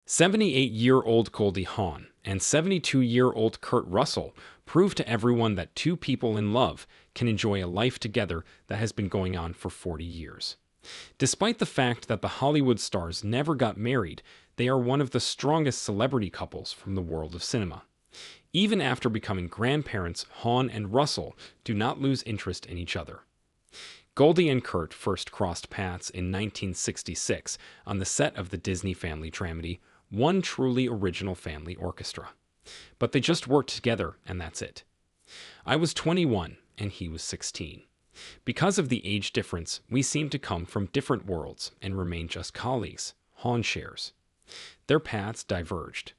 78-year-old Goldie Hawn and 72-year-old Kurt Russell prove to everyone that two people in love can enjoy a life together that has been going on for 40 years. Despite the fact that the Hollywood stars never got married, they are one of the strongest celebrity couples from the world of cinema. Even after becoming grandparents, Hawn and Russell do not lose interest in each other. Goldie and Kurt first crossed paths in 1966 on the set of the Disney family dramedy One Truly Original Family Orchestra. But they just worked together, and that's it. I was 21, and he was 16. Because of the age difference, we seem to come from different worlds and remain just colleagues, Hawn shares. Their paths diverged.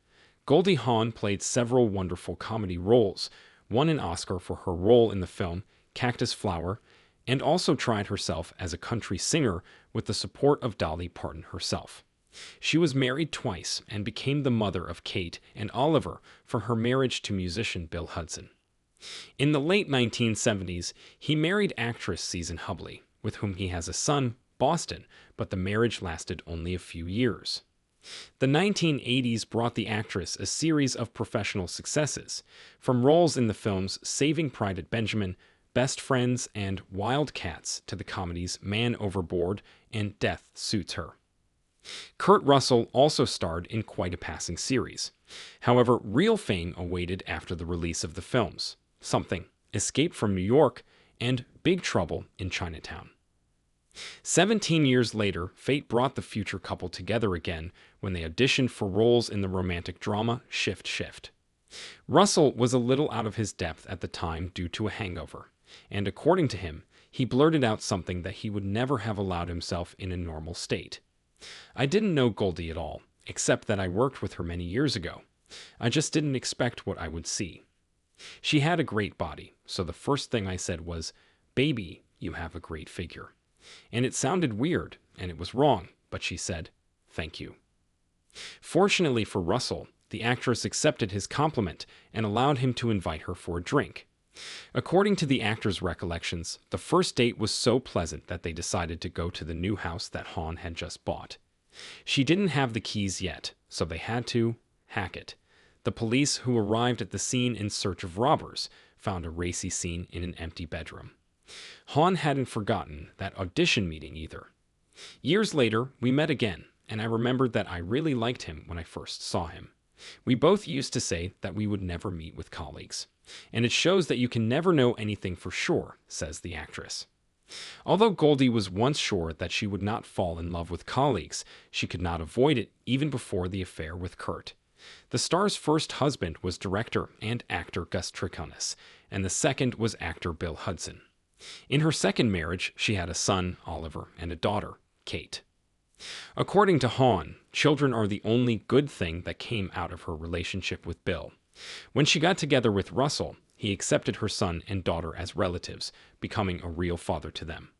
Goldie Hawn played several wonderful comedy roles, won an Oscar for her role in the film Cactus Flower, and also tried herself as a country singer with the support of Dolly Parton herself. She was married twice and became the mother of Kate and Oliver from her marriage to musician Bill Hudson. In the late 1970s, he married actress Susan Hubley, with whom he has a son, Boston, but the marriage lasted only a few years. The 1980s brought the actress a series of professional successes, from roles in the films Saving Private Benjamin, Best Friends, and Wildcats to the comedies Man Overboard and Death Suits Her. Kurt Russell also starred in quite a passing series. However, real fame awaited after the release of the films Something, Escape from New York, and Big Trouble in Chinatown. 17 years later, fate brought the future couple together again when they auditioned for roles in the romantic drama Shift Shift. Russell was a little out of his depth at the time due to a hangover, and according to him, he blurted out something that he would never have allowed himself in a normal state. I didn't know Goldie at all, except that I worked with her many years ago. I just didn't expect what I would see. She had a great body, so the first thing I said was, "Baby, you have a great figure." And it sounded weird, and it was wrong, but she said, "Thank you." Fortunately for Russell, the actress accepted his compliment and allowed him to invite her for a drink. According to the actor's recollections, the first date was so pleasant that they decided to go to the new house that Hawn had just bought. She didn't have the keys yet, so they had to hack it. The police, who arrived at the scene in search of robbers, found a racy scene in an empty bedroom. Hawn hadn't forgotten that audition meeting either. Years later, we met again, and I remembered that I really liked him when I first saw him. We both used to say that we would never meet with colleagues. And it shows that you can never know anything for sure, says the actress. Although Goldie was once sure that she would not fall in love with colleagues, she could not avoid it even before the affair with Kurt. The star's first husband was director and actor Gus Triconis, and the second was actor Bill Hudson. In her second marriage, she had a son, Oliver, and a daughter, Kate. According to Hawn, children are the only good thing that came out of her relationship with Bill. When she got together with Russell, he accepted her son and daughter as relatives, becoming a real father to them.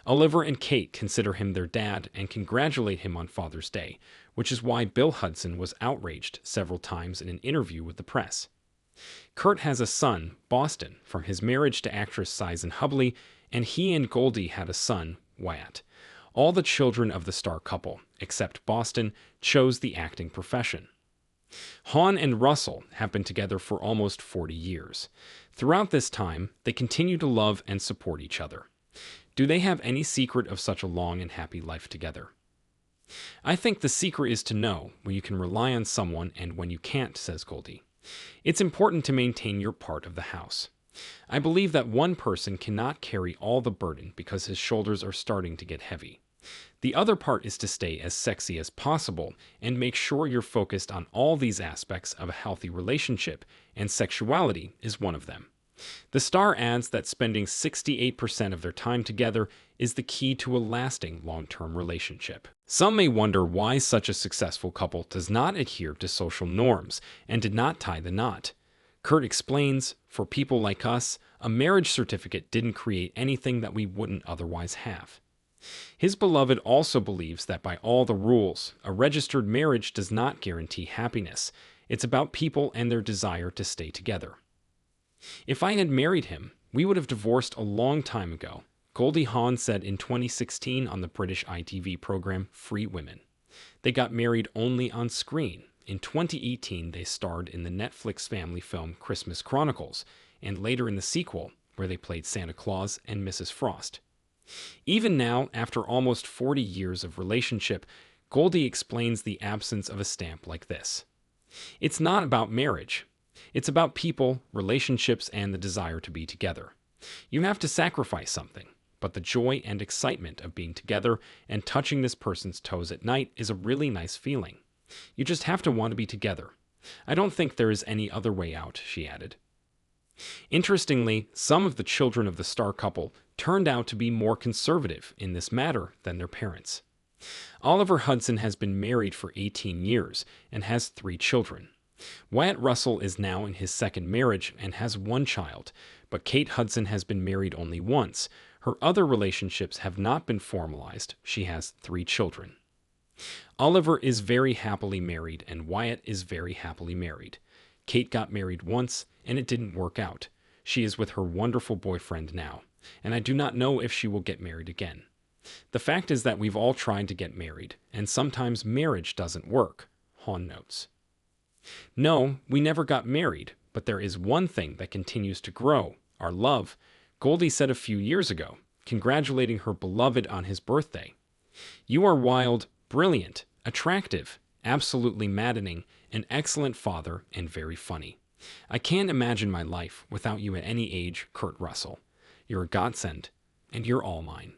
Oliver and Kate consider him their dad and congratulate him on Father's Day, which is why Bill Hudson was outraged several times in an interview with the press. Kurt has a son, Boston, from his marriage to actress Susan Hubley, and he and Goldie had a son, Wyatt. All the children of the star couple, except Boston, chose the acting profession. Hawn and Russell have been together for almost 40 years. Throughout this time, they continue to love and support each other. Do they have any secret of such a long and happy life together? I think the secret is to know when you can rely on someone and when you can't, says Goldie. It's important to maintain your part of the house. I believe that one person cannot carry all the burden because his shoulders are starting to get heavy. The other part is to stay as sexy as possible and make sure you're focused on all these aspects of a healthy relationship, and sexuality is one of them. The star adds that spending 68% of their time together is the key to a lasting long-term relationship. Some may wonder why such a successful couple does not adhere to social norms and did not tie the knot. Kurt explains, "For people like us, a marriage certificate didn't create anything that we wouldn't otherwise have." His beloved also believes that by all the rules, a registered marriage does not guarantee happiness. It's about people and their desire to stay together. "If I had married him, we would have divorced a long time ago," Goldie Hawn said in 2016 on the British ITV program Free Women. They got married only on screen. In 2018, they starred in the Netflix family film Christmas Chronicles, and later in the sequel, where they played Santa Claus and Mrs. Frost. Even now, after almost 40 years of relationship, Goldie explains the absence of a stamp like this. It's not about marriage. It's about people, relationships, and the desire to be together. You have to sacrifice something, but the joy and excitement of being together and touching this person's toes at night is a really nice feeling. You just have to want to be together. I don't think there is any other way out, she added. Interestingly, some of the children of the star couple turned out to be more conservative in this matter than their parents. Oliver Hudson has been married for 18 years and has 3 children. Wyatt Russell is now in his second marriage and has 1 child, but Kate Hudson has been married only once. Her other relationships have not been formalized. She has 3 children. Oliver is very happily married and Wyatt is very happily married. Kate got married once and it didn't work out. She is with her wonderful boyfriend now, and I do not know if she will get married again. The fact is that we've all tried to get married, and sometimes marriage doesn't work, Hawn notes. No, we never got married, but there is one thing that continues to grow, our love, Goldie said a few years ago, congratulating her beloved on his birthday. You are wild, brilliant, attractive, absolutely maddening, an excellent father, and very funny. I can't imagine my life without you at any age, Kurt Russell. You're a godsend, and you're all mine.